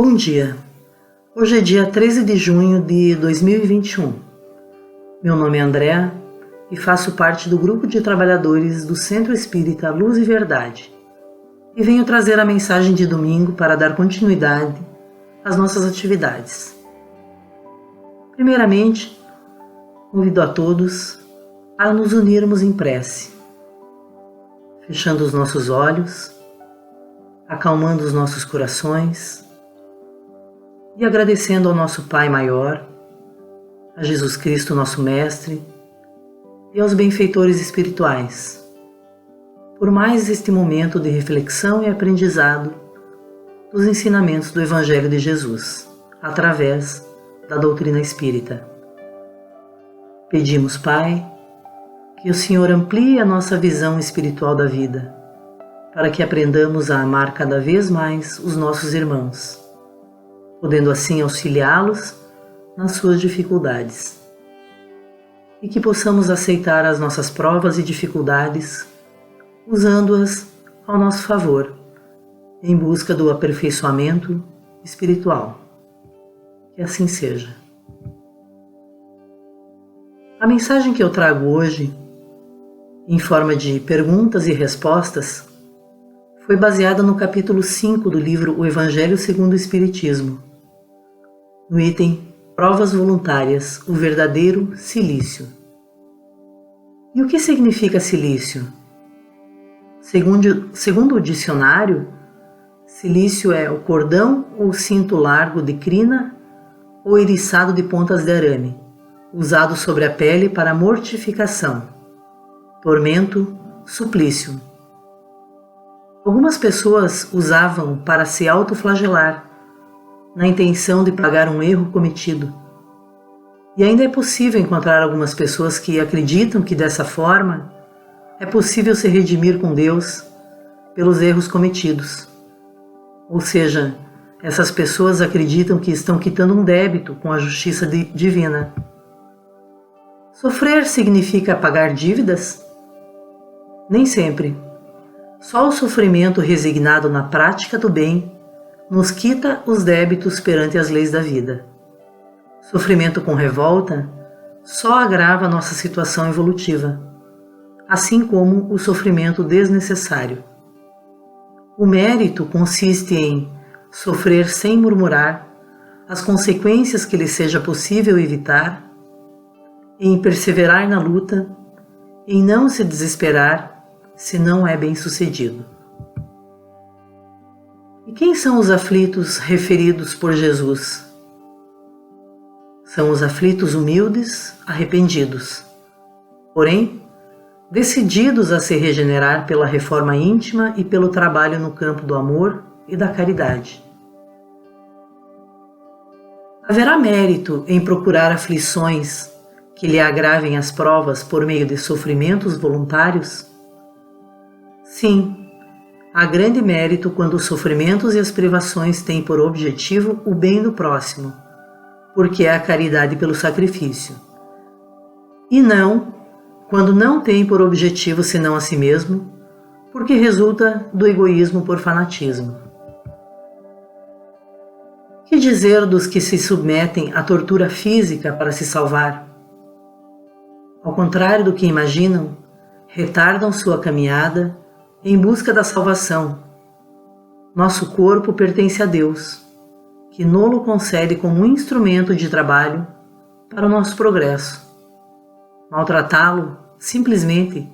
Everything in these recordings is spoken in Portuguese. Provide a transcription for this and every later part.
Bom dia! Hoje é dia 13 de junho de 2021. Meu nome é Andréa e faço parte do grupo de trabalhadores do Centro Espírita Luz e Verdade e venho trazer a mensagem de domingo para dar continuidade às nossas atividades. Primeiramente, convido a todos a nos unirmos em prece, fechando os nossos olhos, acalmando os nossos corações e agradecendo ao nosso Pai Maior, a Jesus Cristo, nosso Mestre, e aos benfeitores espirituais, por mais este momento de reflexão e aprendizado dos ensinamentos do Evangelho de Jesus, através da doutrina espírita. Pedimos, Pai, que o Senhor amplie a nossa visão espiritual da vida, para que aprendamos a amar cada vez mais os nossos irmãos, podendo assim auxiliá-los nas suas dificuldades. E que possamos aceitar as nossas provas e dificuldades, usando-as ao nosso favor, em busca do aperfeiçoamento espiritual. Que assim seja. A mensagem que eu trago hoje, em forma de perguntas e respostas, foi baseada no capítulo 5 do livro O Evangelho segundo o Espiritismo, no item Provas Voluntárias, o verdadeiro silício. E o que significa silício? Segundo o dicionário, silício é o cordão ou cinto largo de crina ou eriçado de pontas de arame, usado sobre a pele para mortificação, tormento, suplício. Algumas pessoas usavam para se autoflagelar, na intenção de pagar um erro cometido. E ainda é possível encontrar algumas pessoas que acreditam que dessa forma é possível se redimir com Deus pelos erros cometidos. Ou seja, essas pessoas acreditam que estão quitando um débito com a justiça divina. Sofrer significa pagar dívidas? Nem sempre. Só o sofrimento resignado na prática do bem nos quita os débitos perante as leis da vida. Sofrimento com revolta só agrava nossa situação evolutiva, assim como o sofrimento desnecessário. O mérito consiste em sofrer sem murmurar as consequências que lhe seja possível evitar, em perseverar na luta, em não se desesperar se não é bem-sucedido. E quem são os aflitos referidos por Jesus? São os aflitos humildes, arrependidos, porém, decididos a se regenerar pela reforma íntima e pelo trabalho no campo do amor e da caridade. Haverá mérito em procurar aflições que lhe agravem as provas por meio de sofrimentos voluntários? Sim, há grande mérito quando os sofrimentos e as privações têm por objetivo o bem do próximo, porque é a caridade pelo sacrifício. E não quando não tem por objetivo senão a si mesmo, porque resulta do egoísmo por fanatismo. Que dizer dos que se submetem à tortura física para se salvar? Ao contrário do que imaginam, retardam sua caminhada em busca da salvação. Nosso corpo pertence a Deus, que nolo concede como um instrumento de trabalho para o nosso progresso. Maltratá-lo, simplesmente,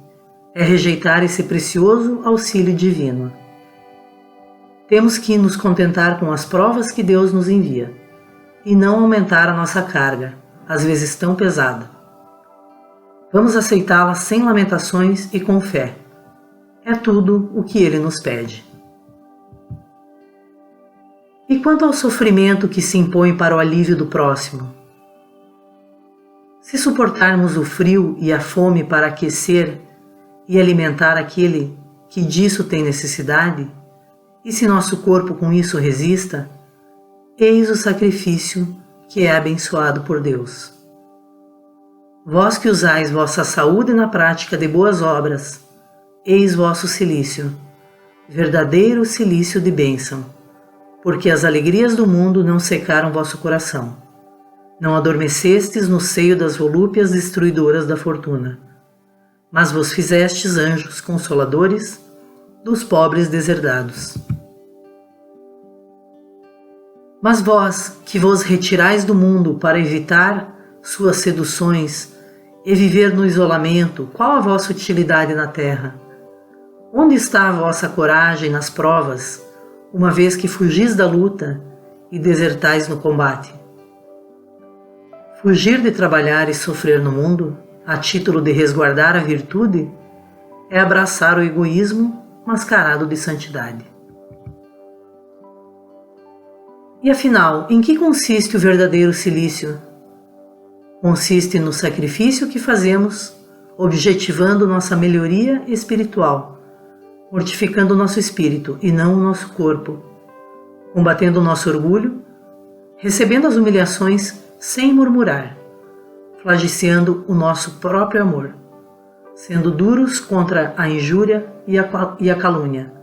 é rejeitar esse precioso auxílio divino. Temos que nos contentar com as provas que Deus nos envia e não aumentar a nossa carga, às vezes tão pesada. Vamos aceitá-la sem lamentações e com fé. É tudo o que Ele nos pede. E quanto ao sofrimento que se impõe para o alívio do próximo? Se suportarmos o frio e a fome para aquecer e alimentar aquele que disso tem necessidade, e se nosso corpo com isso resista, eis o sacrifício que é abençoado por Deus. Vós que usais vossa saúde na prática de boas obras, eis vosso cilício, verdadeiro cilício de bênção, porque as alegrias do mundo não secaram vosso coração. Não adormecestes no seio das volúpias destruidoras da fortuna, mas vos fizestes anjos consoladores dos pobres deserdados. Mas vós, que vos retirais do mundo para evitar suas seduções e viver no isolamento, qual a vossa utilidade na terra? Onde está a vossa coragem nas provas, uma vez que fugis da luta e desertais no combate? Fugir de trabalhar e sofrer no mundo, a título de resguardar a virtude, é abraçar o egoísmo mascarado de santidade. E afinal, em que consiste o verdadeiro cilício? Consiste no sacrifício que fazemos, objetivando nossa melhoria espiritual, mortificando o nosso espírito e não o nosso corpo, combatendo o nosso orgulho, recebendo as humilhações sem murmurar, flagelando o nosso próprio amor, sendo duros contra a injúria e a calúnia.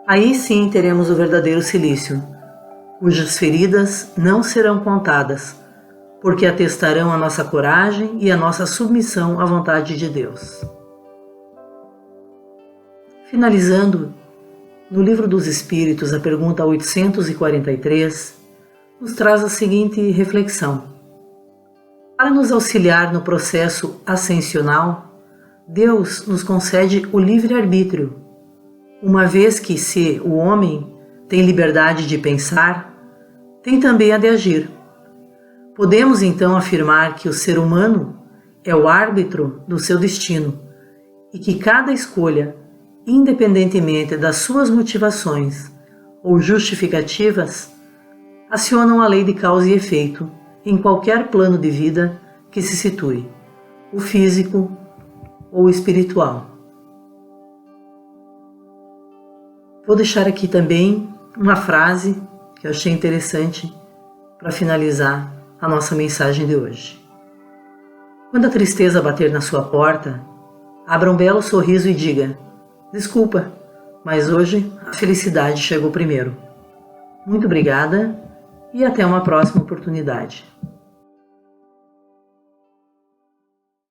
Aí sim teremos o verdadeiro cilício, cujas feridas não serão contadas, porque atestarão a nossa coragem e a nossa submissão à vontade de Deus. Finalizando, no Livro dos Espíritos, a pergunta 843, nos traz a seguinte reflexão. Para nos auxiliar no processo ascensional, Deus nos concede o livre-arbítrio, uma vez que, se o homem tem liberdade de pensar, tem também a de agir. Podemos então afirmar que o ser humano é o árbitro do seu destino e que cada escolha, independentemente das suas motivações ou justificativas, acionam a lei de causa e efeito em qualquer plano de vida que se situe, o físico ou o espiritual. Vou deixar aqui também uma frase que eu achei interessante para finalizar a nossa mensagem de hoje. Quando a tristeza bater na sua porta, abra um belo sorriso e diga: desculpa, mas hoje a felicidade chegou primeiro. Muito obrigada e até uma próxima oportunidade.